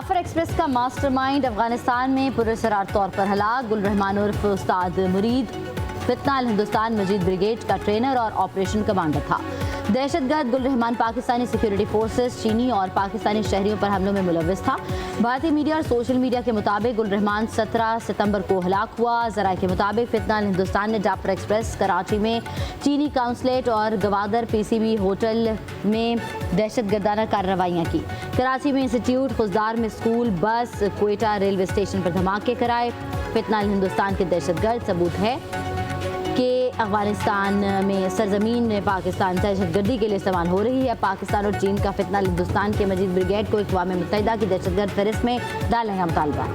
Jafar express का mastermind Afghanistan में पुरअसरार तौर पर हलाक। गुल रहमान उर्फ उस्ताद मुरीद फितना अल हिंदुस्तान मजीद ब्रिगेड का ट्रेनर और ऑपरेशन कमांडर था। दहशतगर्द गुल रहमान पाकिस्तानी सिक्योरिटी फोर्सेस, चीनी और पाकिस्तानी शहरियों पर हमलों में मुलव्विस था। भारतीय मीडिया और सोशल मीडिया के मुताबिक गुल रहमान 17 सितंबर को हलाक हुआ। जराये के मुताबिक फितना अल हिंदुस्तान ने जाफर एक्सप्रेस, कराची में चीनी काउंसलेट और गवादर PCB होटल में दहशतगर्दाना कार्रवाइयाँ की। कराची में इंस्टीट्यूट, खुजदार में स्कूल, बस, क्वेटा रेलवे स्टेशन पर धमाके कराए। फितना अल हिंदुस्तान के दहशतगर्द सबूत है कि अफगानिस्तान में सरजमीन में पाकिस्तान दहशतगर्दी के लिए इस्तेमाल हो रही है। पाकिस्तान और चीन का फितना हिंदुस्तान के मजीद ब्रिगेड को अक़वाम मुत्तहिदा की दहशतगर्द फहरिस्त में डालने का मुतालबा।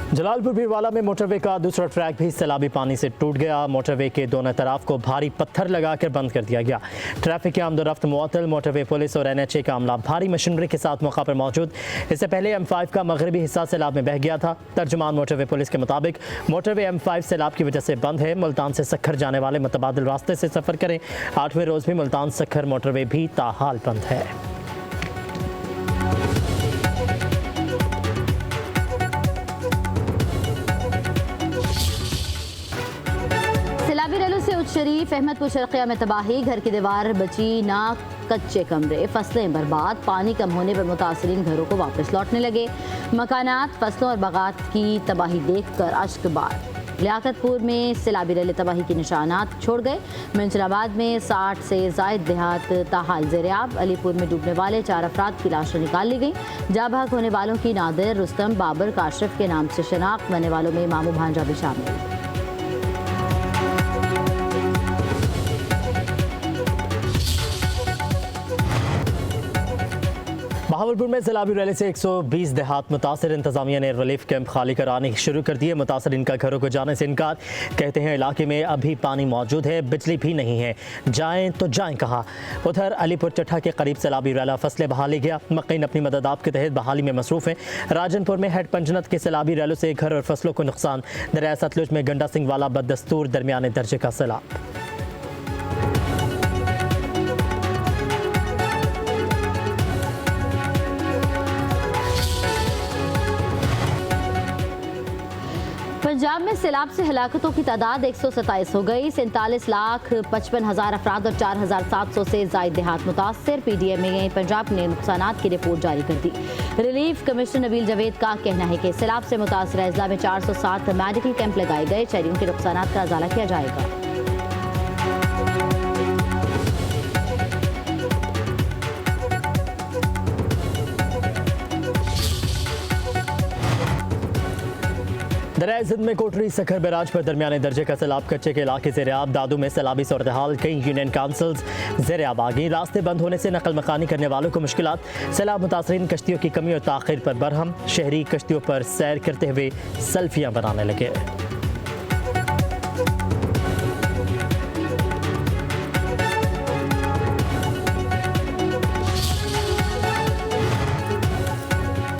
जलालपुर बीरवाला में मोटरवे का दूसरा ट्रैक भी सैलाबी पानी से टूट गया। मोटरवे के दोनों तरफ को भारी पत्थर लगाकर बंद कर दिया गया। ट्रैफिक की आमदोरफ्त मुअत्तल। मोटरवे पुलिस और NHA का अमला भारी मशीनरी के साथ मौका पर मौजूद। इससे पहले M5 का मगरबी हिस्सा सैलाब में बह गया था। तर्जुमान मोटरवे पुलिस के मुताबिक मोटरवे M5 सैलाब की वजह से बंद है। मुल्तान से सक्खर जाने वाले मुतबादिल रास्ते से सफ़र करें। 8वें रोज़ भी मुल्तान सक्खर मोटरवे भी ताहाल बंद है। शरीफ अहमदपुर शर्किया में तबाही, घर की दीवार बची ना, कच्चे कमरे, फसलें बर्बाद। पानी कम होने पर मुतासरीन घरों को वापस लौटने लगे। मकानात, फसलों और बागात की तबाही देखकर अश्कबार। लियाकतपुर में सैलाबी रैली तबाही के निशानात छोड़ गए। मंचराबाद में 60 से ज़ायद देहात ताहाल ज़ेर-ए-आब। अलीपुर में डूबने वाले 4 अफराद की लाशें निकाल ली गई। जा भाग होने वालों की नादिर, रुस्तम, बाबर, काशिफ के नाम से शनाख्त। मरने वालों में मामू भांजा भी शामिल। बहावलपुर में सैलाबी रैली से 120 देहात मुतासर। इंतजामिया ने रिलीफ कैंप खाली कराने शुरू कर दिए। मुतासरीन का घरों को जाने से इनकार। कहते हैं इलाके में अभी पानी मौजूद है, बिजली भी नहीं है, जाएं तो जाएं कहाँ। उधर अलीपुर चट्ठा के करीब सैलाबी रैला फसलें बहा ली गया। मक्कीन अपनी मदद आप के तहत बहाली में मसरूफ़ हैं। राजनपुर में हेड पंजनत के सैलाबी रैलों से घर और फसलों को नुकसान। दरिया सतलुज में गंडा सिंह वाला बददस्तूर दरमियाने दर्जे का सैलाब। पंजाब में सैलाब से हलाकतों की तादाद 127 हो गई। 47,55,000 अफराद और 4,700 से ज़ायद देहात मुतासर। PDM पंजाब ने नुकसानात की रिपोर्ट जारी कर दी। रिलीफ कमिश्नर नबील जावेद का कहना है कि सैलाब से मुतासर अजला में 407 मेडिकल कैंप लगाए गए। शहरियों के नुकसानात का इजाला किया जाएगा। दरिया सिंध में कोटरी सखर बैराज पर दरमियाने दर्जे का सैलाब। कच्चे के इलाके ज़ेर-ए-आब। दादू में सैलाबी सूरत हाल। कई यूनियन काउंसिल्स ज़ेर-ए-आब आ गई। रास्ते बंद होने से नकल मकानी करने वालों को मुश्किलात। सैलाब मुतासरीन कश्तियों की कमी और ताख़ीर पर बरहम। शहरी कश्तियों पर सैर करते हुए सेल्फियाँ बनाने लगे।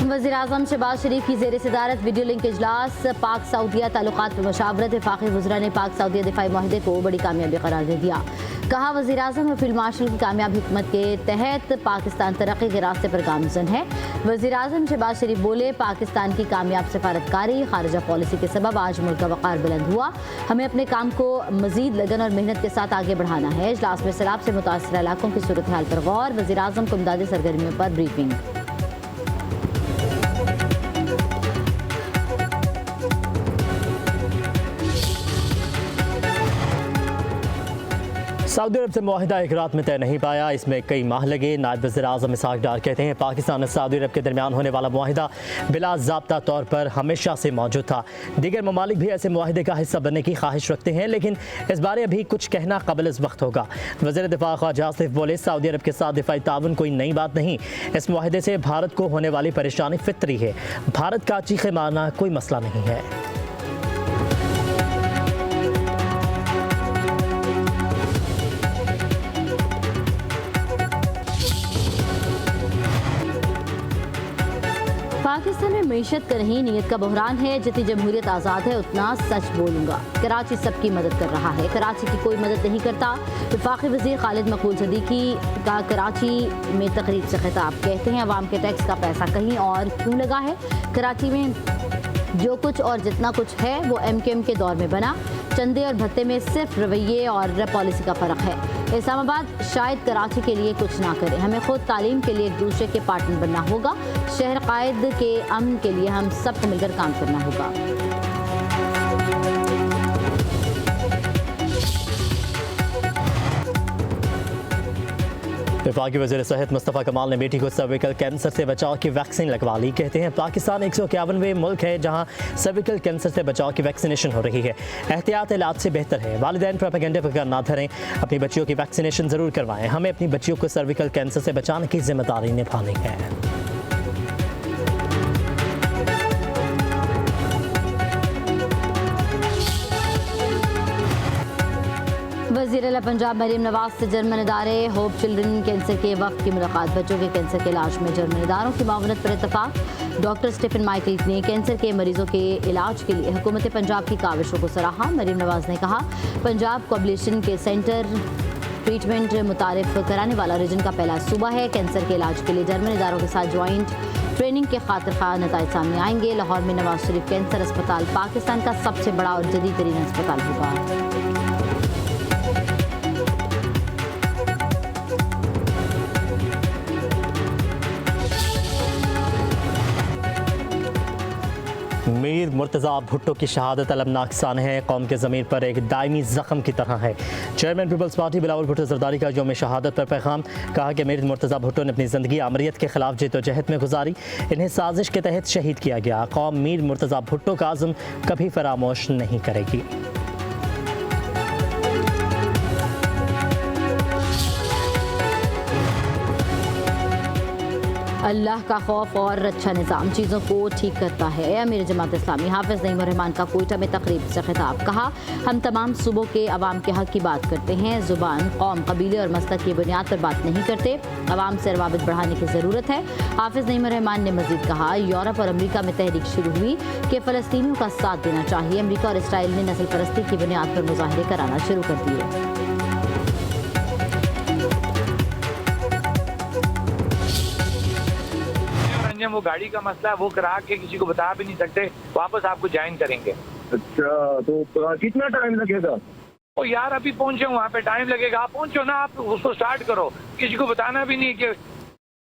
वज़ीर-ए-आज़म शहबाज शरीफ की ज़ेर सदारत वीडियो लिंक इजलास। पाक सऊदिया ताल्लुकात पर मशावरत। वफ़ाक़ी वज़रा ने पाक सऊदिया दिफ़ाई माहिदे को बड़ी कामयाबी करार दे दिया। कहा वज़ीर-ए-आज़म और फील्ड मार्शल की कामयाब हिकमत के तहत पाकिस्तान तरक्की के रास्ते पर गामज़न है। वज़ीर-ए-आज़म शहबाज शरीफ बोले, पाकिस्तान की कामयाब सफारतकारी खारिजा पॉलिसी के सबब आज मुल्क का वक़ार बुलंद हुआ। हमें अपने काम को मज़ीद लगन और मेहनत के साथ आगे बढ़ाना है। इजलास में सैलाब से मुतासर इलाकों की सूरत हाल पर गौर। वज़ीर-ए-आज़म को इमदादी सरगर्मियों पर ब्रीफिंग। सऊदी अरब से मुआहिदा एक रात में तय नहीं पाया, इसमें कई माह लगे। नायब वज़ीर-ए-आज़म इसहाक डार कहते हैं पाकिस्तान और सऊदी अरब के दरमियान होने वाला मुआहिदा बिला ज़ाब्ता तौर पर हमेशा से मौजूद था। दीगर ममालिक भी ऐसे मुआहिदे का हिस्सा बनने की ख्वाहिश रखते हैं, लेकिन इस बारे अभी कुछ कहना काबिल इस वक्त होगा। वज़ीर दिफ़ा ख्वाजा आसिफ बोले, सऊदी अरब के साथ दिफ़ाई ताउन कोई नई बात नहीं। इस मुआहिदे से भारत को होने वाली परेशानी फितरी है। भारत का चीखे मारना कोई मसला नहीं है। पाकिस्तान में मीशत का नहीं नीयत का बहरान है। जितनी जमहूरियत आज़ाद है उतना सच बोलूँगा। कराची सबकी मदद कर रहा है, कराची की कोई मदद नहीं करता। वफाकी वज़ीर खालिद मकबूल सदीकी का कराची में तकरीर से खिताब। कहते हैं अवाम के टैक्स का पैसा कहीं और क्यों लगा है। कराची में जो कुछ और जितना कुछ है वो MKM के दौर में बना। चंदे और भत्ते में सिर्फ रवैये और पॉलिसी का फ़र्क है। इस्लामाबाद शायद कराची के लिए कुछ ना करे। हमें खुद तालीम के लिए एक दूसरे के पार्टनर बनना होगा। शहर कायद के अमन के लिए हम सबको मिलकर काम करना होगा। वफाकी वज़ीर सेहत मुस्तफ़ा कमाल ने बेटी को सर्विकल कैंसर से बचाव की वैक्सीन लगवा ली। कहते हैं पाकिस्तान 151वें मुल्क है जहां सर्विकल कैंसर से बचाव की वैक्सीनेशन हो रही है। एहतियात इलाज से बेहतर है। वालिदैन प्रोपेगेंडे पर ना धरें, अपनी बच्चियों की वैक्सीनेशन ज़रूर करवाएं। हमें अपनी बच्चियों को सर्विकल कैंसर से बचाने की जिम्मेदारी निभानी है। वज़ीर आला पंजाब मरीम नवाज से जर्मन इदारे होप चिल्ड्रन कैंसर के वक्त की मुलाकात। बच्चों के कैंसर के इलाज में जर्मन इदारों की मावनत पर इतफाक। डॉक्टर स्टीफन माइकल ने कैंसर के मरीजों के इलाज के लिए हुकूमत पंजाब की काविशों को सराहा। मरीम नवाज ने कहा पंजाब कोएब्लेशन के सेंटर ट्रीटमेंट मुतारिफ कराने वाला रीजन का पहला सूबा है। कैंसर के इलाज के लिए जर्मन इदारों के साथ ज्वाइंट ट्रेनिंग के खातिर खा नताइज सामने आएंगे। लाहौर में नवाज शरीफ कैंसर अस्पताल पाकिस्तान का सबसे बड़ा और जदीद तरीन अस्पताल होगा। मीर मुर्तज़ा भुट्टो की शहादत अलमनाक सान है। कौम के ज़मीर पर एक दायमी ज़ख्म की तरह है। चेयरमैन पीपल्स पार्टी बिलावल भुट्टो ज़रदारी का यौम शहादत पर पैगाम। कहा कि मीर मुर्तज़ा भुट्टो ने अपनी ज़िंदगी आमरीत के खिलाफ जद्दोजहद में गुजारी। इन्हें साजिश के तहत शहीद किया गया। कौम मीर मुर्तज़ा भुट्टो का आज़म कभी फरामोश नहीं करेगी। अल्लाह का खौफ और अच्छा निज़ाम चीज़ों को ठीक करता है। अमीर जमात इस्लामी हाफिज़ नईम रहमान का कोयटा में तकरीब से खिताब। कहा हम तमाम सूबों के अवाम के हक़ की बात करते हैं। ज़ुबान, कौम, कबीले और मसलक की बुनियाद पर बात नहीं करते। अवाम से रवाबित बढ़ाने की ज़रूरत है। हाफिज़ नईम रहमान ने मज़ीद कहा यूरोप और अमरीका में तहरीक शुरू हुई कि फ़लस्तीनियों का साथ देना चाहिए। अमरीका और इसराइल ने नस्ल परस्ती की बुनियाद पर मुज़ाहरे कराना शुरू कर दिए। वो गाड़ी का मसला है, वो करा के किसी को बता भी नहीं सकते, वापस आपको ज्वाइन करेंगे। अच्छा, तो कितना टाइम लगेगा? ओ यार अभी पहुंचे वहाँ पे, टाइम लगेगा। आप पहुंचो ना, आप उसको स्टार्ट करो, किसी को बताना भी नहीं कि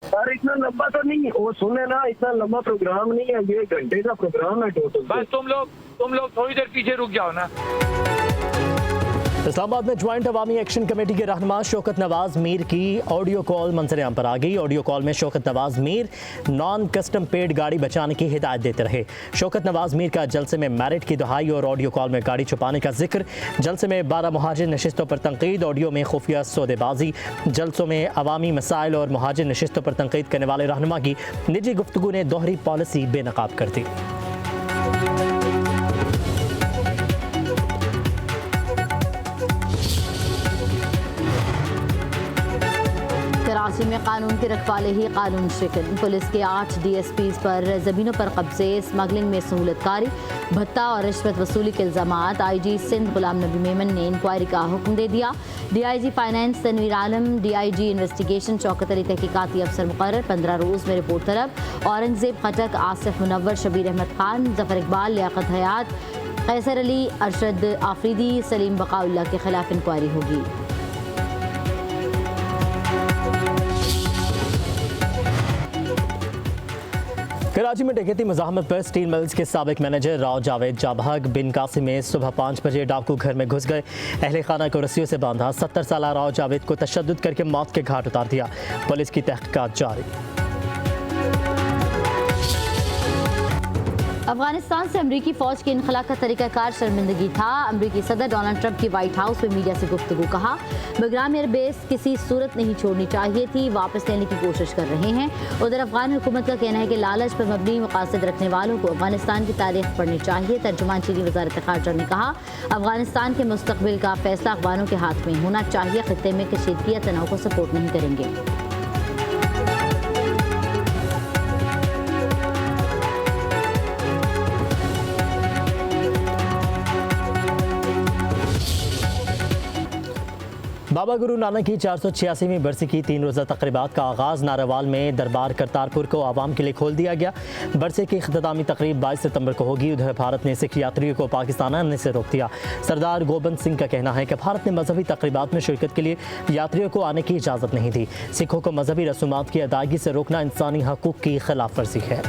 सर इतना लंबा तो नहीं है। वो सुने ना, इतना लंबा प्रोग्राम नहीं है, ये घंटे का प्रोग्राम है टोटल। बस तुम लोग थोड़ी देर पीछे रुक जाओ ना। इस्लामाबाद में ज्वाइंट अवामी एक्शन कमेटी के रहनुमा शौकत नवाज मीर की ऑडियो कॉल मंजर-ए-आम पर आ गई। ऑडियो कॉल में Shaukat Nawaz Mir non custom paid गाड़ी बचाने की हिदायत देते रहे। शौकत नवाज मीर का जलसे में मैरिट की दुहाई और ऑडियो कॉल में गाड़ी छुपाने का जिक्र। जलसे में 12 मुहाजिर नशिस्तों पर तनकीद, ऑडियो में खुफिया सौदेबाजी। जलसों में अवामी मसाइल और मुहाजिर नशिस्तों पर तनकीद करने वाले रहनुमा की निजी गुफ्तगू ने दोहरी पॉलिसी बेनकाब कर दी। कराची में कानून के रखवाले ही कानून शिकन। पुलिस के 8 DSPs पर ज़मीनों पर कब्जे, स्मगलिंग में सहूलतकारी, भत्ता और रिश्वत वसूली के इल्ज़ामात। IG सिंध गुलाम नबी मेमन ने इंक्वायरी का हुक्म दे दिया। DIG फाइनेंस तनवीर आलम, DIG इन्वेस्टिगेशन शौकत अली तहकीकाती अफसर मुकर्रर। 15 रोज़ में रिपोर्ट तलब। औरंगजेब खटक, आसिफ मुनव्वर, शबीर अहमद खान, जफर इकबाल, लियाकत हयात, कैसर अली, अरशद आफरीदी, सलीम बकाउल्ला के खिलाफ इंक्वायरी होगी। कराची में डकैती मुज़ाहमत पर स्टील मिल्स के साबिक मैनेजर राव जावेद जाभाग बिन कासिम में सुबह 5 बजे डाकू घर में घुस गए। अहले खाना को रस्सियों से बांधा। 70 साला राव जावेद को तशद्दुद करके मौत के घाट उतार दिया। पुलिस की तहकीकात जारी। अफगानिस्तान से अमरीकी फ़ौज के इनखला का तरीक़ाकार शर्मिंदगी था। अमरीकी सदर डोनाल्ड ट्रंप की व्हाइट हाउस में मीडिया से गुफ्तगू। कहा बगराम एयरबेस किसी सूरत नहीं छोड़नी चाहिए थी, वापस लेने की कोशिश कर रहे हैं। उधर अफगान हुकूमत का कहना है कि लालच पर मबनी मकासद रखने वालों को अफगानिस्तान की तारीख पढ़नी चाहिए। तर्जुमान चीनी वज़ारत ख़ारजा ने कहा अफगानिस्तान के मुस्तक़बिल का फैसला अफगानों के हाथ में होना चाहिए। खित्ते में कशीदगी या तनाव को सपोर्ट नहीं करेंगे। बाबा गुरु नानक की 486वीं बरसी की 3 रोज़ा तकरीबात का आगाज़ नारावाल में दरबार करतारपुर को आवाम के लिए खोल दिया गया। बरसी की इख्तितामी तकरीब 22 सितंबर को होगी। उधर भारत ने सिख यात्रियों को पाकिस्तान आने से रोक दिया। सरदार गोबंद सिंह का कहना है कि भारत ने मजहबी तकरीबात में शिरकत के लिए यात्रियों को आने की इजाज़त नहीं दी। सिखों को मजहबी रसूमात की अदायगी से रोकना इंसानी हकूक़ की खिलाफ वर्जी है।